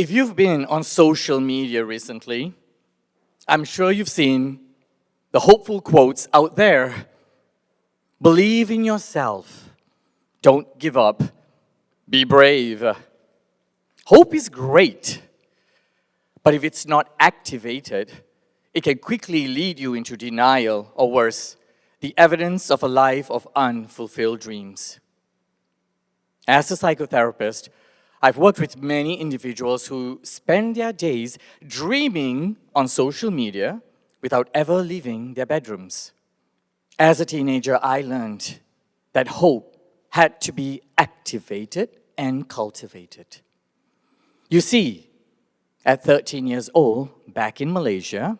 If you've been on social media recently, I'm sure you've seen the hopeful quotes out there. Believe in yourself. Don't give up. Be brave. Hope is great, but if it's not activated, it can quickly lead you into denial, or worse, the evidence of a life of unfulfilled dreams. As a psychotherapist, I've worked with many individuals who spend their days dreaming on social media without ever leaving their bedrooms. As a teenager, I learned that hope had to be activated and cultivated. You see, at 13 years old, back in Malaysia,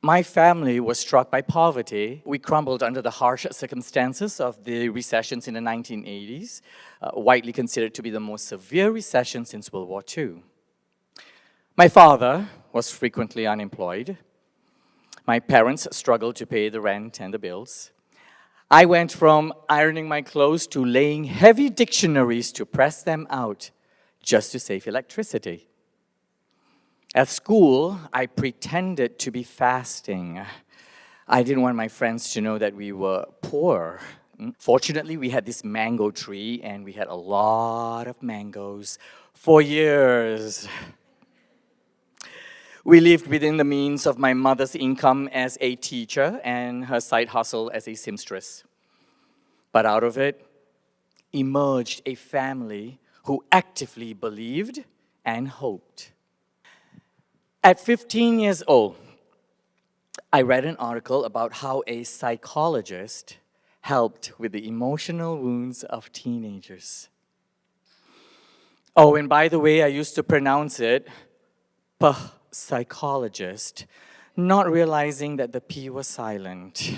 my family was struck by poverty. We crumbled under the harsh circumstances of the recessions in the 1980s, widely considered to be the most severe recession since World War II. My father was frequently unemployed. My parents struggled to pay the rent and the bills. I went from ironing my clothes to laying heavy dictionaries to press them out just to save electricity. At school, I pretended to be fasting. I didn't want my friends to know that we were poor. Fortunately, we had this mango tree, and we had a lot of mangoes for years. We lived within the means of my mother's income as a teacher and her side hustle as a seamstress. But out of it emerged a family who actively believed and hoped. At 15 years old, I read an article about how a psychologist helped with the emotional wounds of teenagers. Oh, and by the way, I used to pronounce it psychologist, not realizing that the P was silent.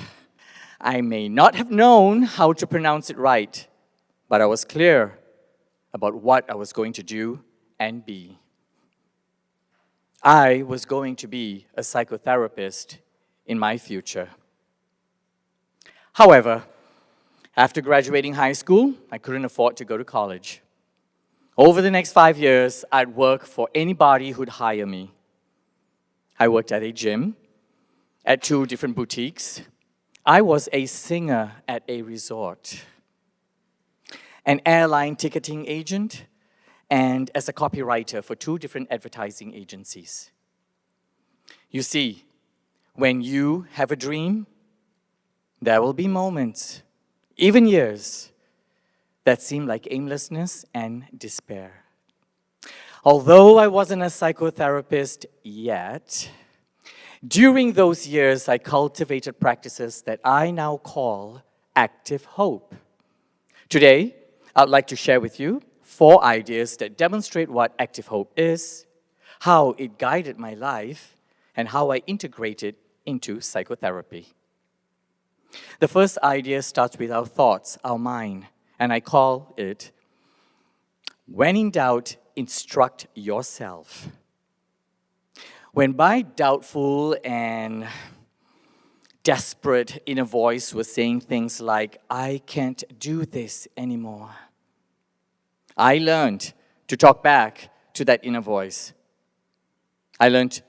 I may not have known how to pronounce it right, but I was clear about what I was going to do and be. I was going to be a psychotherapist in my future. However, after graduating high school, I couldn't afford to go to college. Over the next 5 years, I'd work for anybody who'd hire me. I worked at a gym, at 2 different boutiques. I was a singer at a resort, an airline ticketing agent, and as a copywriter for 2 different advertising agencies. You see, when you have a dream, there will be moments, even years, that seem like aimlessness and despair. Although I wasn't a psychotherapist yet, during those years I cultivated practices that I now call active hope. Today, I'd like to share with you 4 ideas that demonstrate what active hope is, how it guided my life, and how I integrate it into psychotherapy. The first idea starts with our thoughts, our mind, and I call it, when in doubt, instruct yourself. When my doubtful and desperate inner voice was saying things like, I can't do this anymore, I learned to talk back to that inner voice. I learned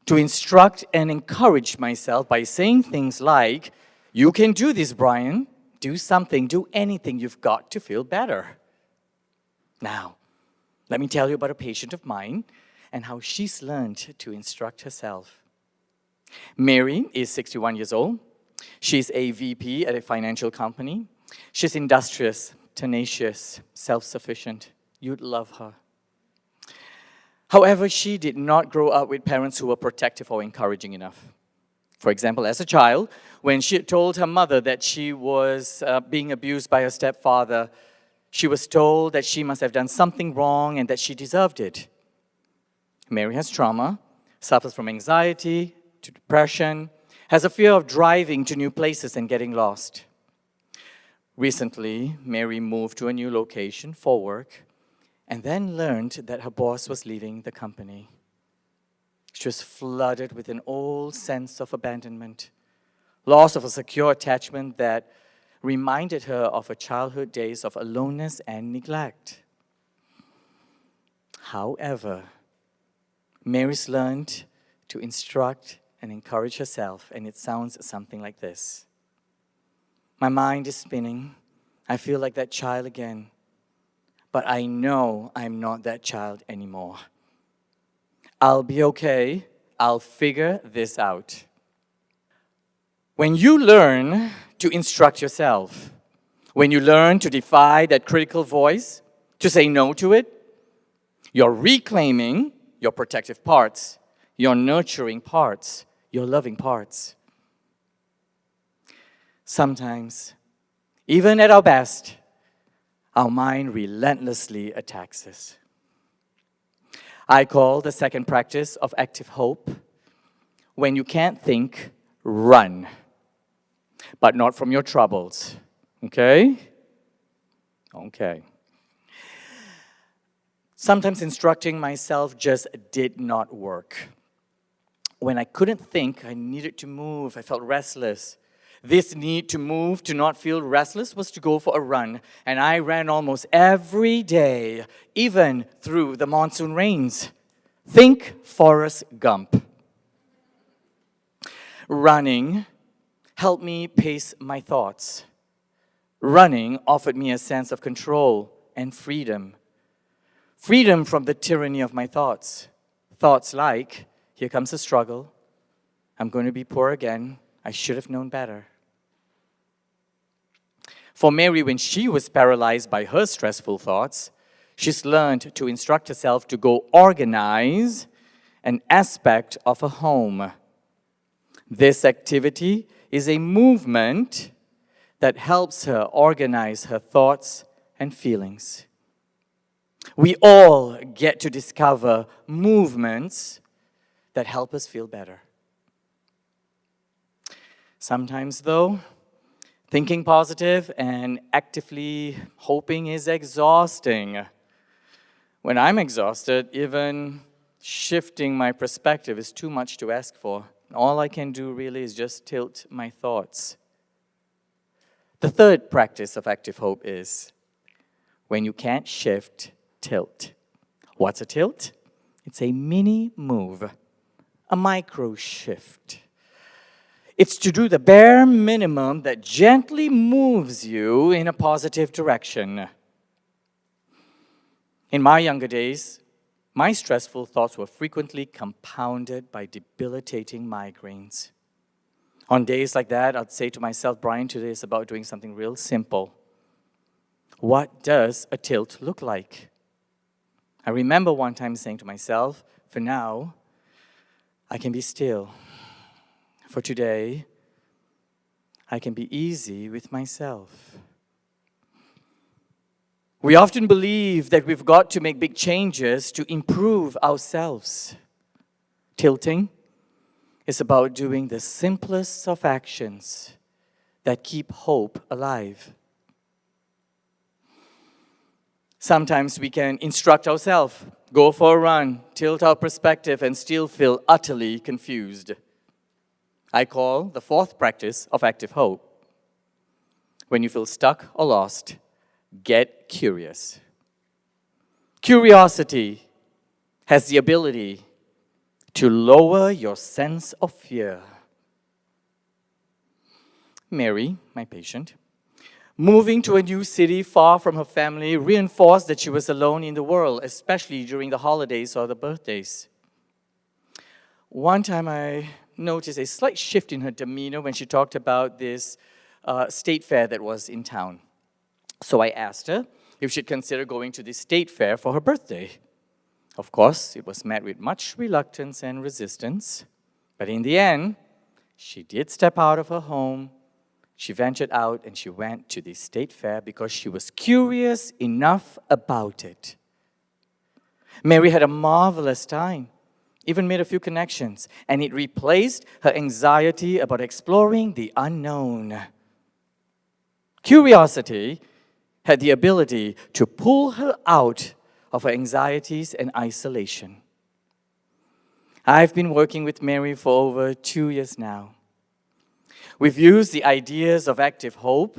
to instruct and encourage myself by saying things like, you can do this, Brian. Do something, do anything you've got to feel better. Now, let me tell you about a patient of mine and how she's learned to instruct herself. Mary is 61 years old. She's a VP at a financial company. She's industrious, tenacious, self-sufficient. You'd love her. However, she did not grow up with parents who were protective or encouraging enough. For example, as a child, when she had told her mother that she was being abused by her stepfather, she was told that she must have done something wrong and that she deserved it. Mary has trauma, suffers from anxiety to depression, has a fear of driving to new places and getting lost. Recently, Mary moved to a new location for work and then learned that her boss was leaving the company. She was flooded with an old sense of abandonment, loss of a secure attachment that reminded her of her childhood days of aloneness and neglect. However, Mary's learned to instruct and encourage herself, and it sounds something like this. My mind is spinning. I feel like that child again. But I know I'm not that child anymore. I'll be okay. I'll figure this out. When you learn to instruct yourself, when you learn to defy that critical voice, to say no to it, you're reclaiming your protective parts, your nurturing parts, your loving parts. Sometimes, even at our best, our mind relentlessly attacks us. I call the second practice of active hope, when you can't think, run. But not from your troubles. Okay? Okay. Sometimes instructing myself just did not work. When I couldn't think, I needed to move. I felt restless. This need to move, to not feel restless, was to go for a run. And I ran almost every day, even through the monsoon rains. Think Forrest Gump. Running helped me pace my thoughts. Running offered me a sense of control and freedom. Freedom from the tyranny of my thoughts. Thoughts like, here comes a struggle. I'm going to be poor again. I should have known better. For Mary, when she was paralyzed by her stressful thoughts, she's learned to instruct herself to go organize an aspect of a home. This activity is a movement that helps her organize her thoughts and feelings. We all get to discover movements that help us feel better. Sometimes, though, thinking positive and actively hoping is exhausting. When I'm exhausted, even shifting my perspective is too much to ask for. All I can do really is just tilt my thoughts. The third practice of active hope is when you can't shift, tilt. What's a tilt? It's a mini move, a micro shift. It's to do the bare minimum that gently moves you in a positive direction. In my younger days, my stressful thoughts were frequently compounded by debilitating migraines. On days like that, I'd say to myself, Brian, today is about doing something real simple. What does a tilt look like? I remember one time saying to myself, for now, I can be still. For today, I can be easy with myself. We often believe that we've got to make big changes to improve ourselves. Tilting is about doing the simplest of actions that keep hope alive. Sometimes we can instruct ourselves, go for a run, tilt our perspective, and still feel utterly confused. I call the fourth practice of active hope. When you feel stuck or lost, get curious. Curiosity has the ability to lower your sense of fear. Mary, my patient, moving to a new city far from her family reinforced that she was alone in the world, especially during the holidays or the birthdays. One time I noticed a slight shift in her demeanor when she talked about this state fair that was in town. So I asked her if she'd consider going to this state fair for her birthday. Of course, it was met with much reluctance and resistance, but in the end, she did step out of her home. She ventured out and she went to the state fair because she was curious enough about it. Mary had a marvelous time, even made a few connections, and it replaced her anxiety about exploring the unknown. Curiosity had the ability to pull her out of her anxieties and isolation. I've been working with Mary for over 2 years now. We've used the ideas of active hope,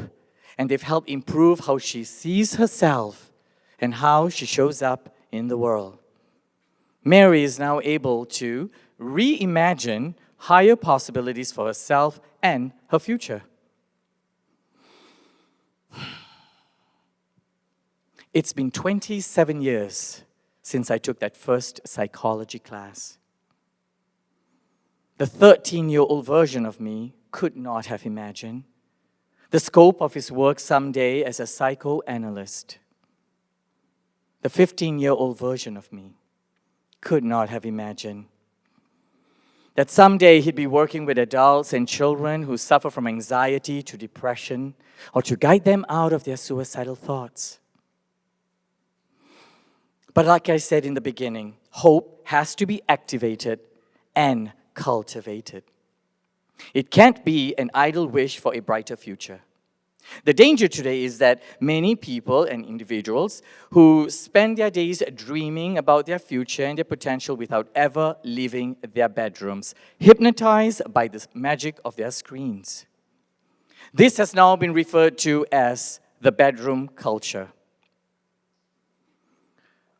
and they've helped improve how she sees herself and how she shows up in the world. Mary is now able to reimagine higher possibilities for herself and her future. It's been 27 years since I took that first psychology class. The 13-year-old version of me could not have imagined the scope of his work someday as a psychoanalyst. The 15-year-old version of me could not have imagined that someday he'd be working with adults and children who suffer from anxiety to depression, or to guide them out of their suicidal thoughts. But like I said in the beginning, hope has to be activated and cultivated. It can't be an idle wish for a brighter future. The danger today is that many people and individuals who spend their days dreaming about their future and their potential without ever leaving their bedrooms, hypnotized by the magic of their screens. This has now been referred to as the bedroom culture.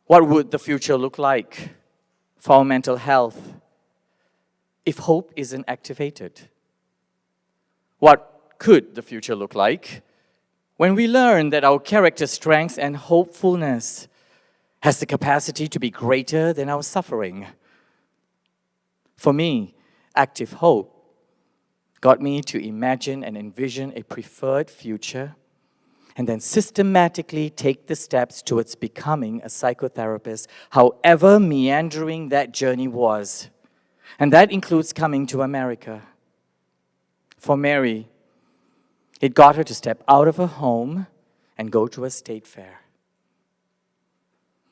What would the future look like for our mental health if hope isn't activated? What could the future look like when we learn that our character strength and hopefulness has the capacity to be greater than our suffering? For me, active hope got me to imagine and envision a preferred future and then systematically take the steps towards becoming a psychotherapist, however meandering that journey was. And that includes coming to America. For Mary, it got her to step out of her home and go to a state fair.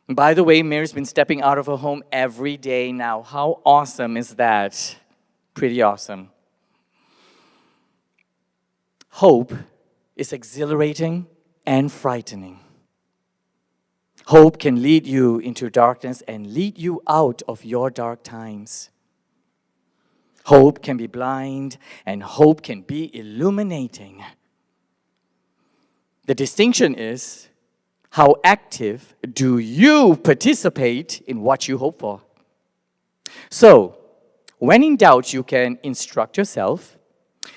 And by the way, Mary's been stepping out of her home every day now. How awesome is that? Pretty awesome. Hope is exhilarating and frightening. Hope can lead you into darkness and lead you out of your dark times. Hope can be blind and hope can be illuminating. The distinction is, how active do you participate in what you hope for? So, when in doubt, you can instruct yourself.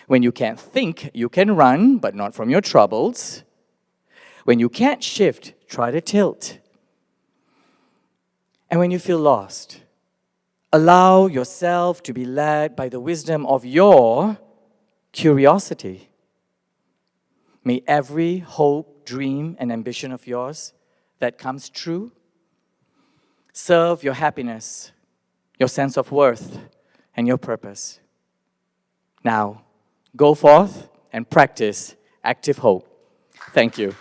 When you can't think, you can run, but not from your troubles. When you can't shift, try to tilt. And when you feel lost, allow yourself to be led by the wisdom of your curiosity. May every hope, dream, and ambition of yours that comes true serve your happiness, your sense of worth, and your purpose. Now, go forth and practice active hope. Thank you.